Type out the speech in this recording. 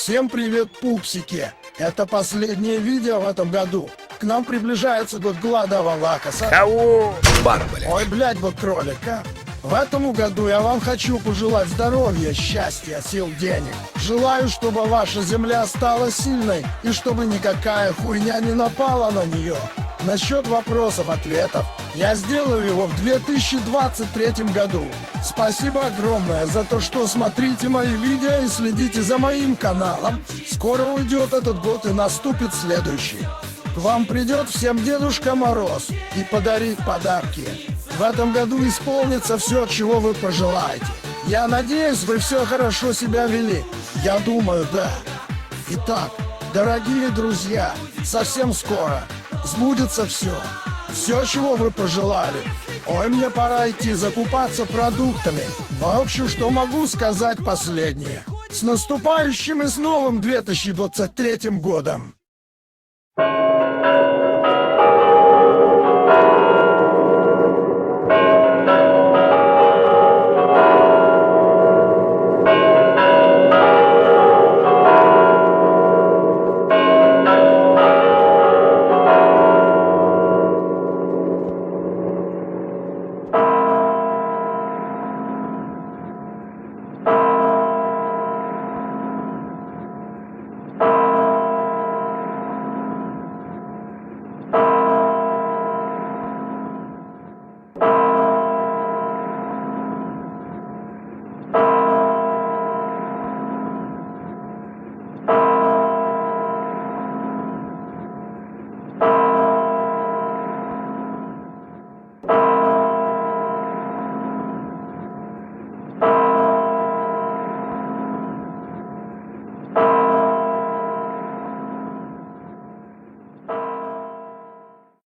Всем привет, пупсики! Это последнее видео в этом году. К нам приближается год Гладова Лакаса. Кого? Ой, блядь, вот кролика. В этом году я вам хочу пожелать здоровья, счастья, сил, денег. Желаю, чтобы ваша земля стала сильной и чтобы никакая хуйня не напала на нее. Насчет вопросов-ответов я сделаю его в 2023 году. Спасибо огромное за то, что смотрите мои видео и следите за моим каналом. Скоро уйдет этот год и наступит следующий. К вам придет всем Дедушка Мороз и подарит подарки. В этом году исполнится все, чего вы пожелаете. Я надеюсь, вы все хорошо себя вели. Я думаю, да. Итак, дорогие друзья, совсем скоро сбудется все. Все, чего вы пожелали. Ой, мне пора идти закупаться продуктами. В общем, что могу сказать последнее. С наступающим и с новым 2023 годом!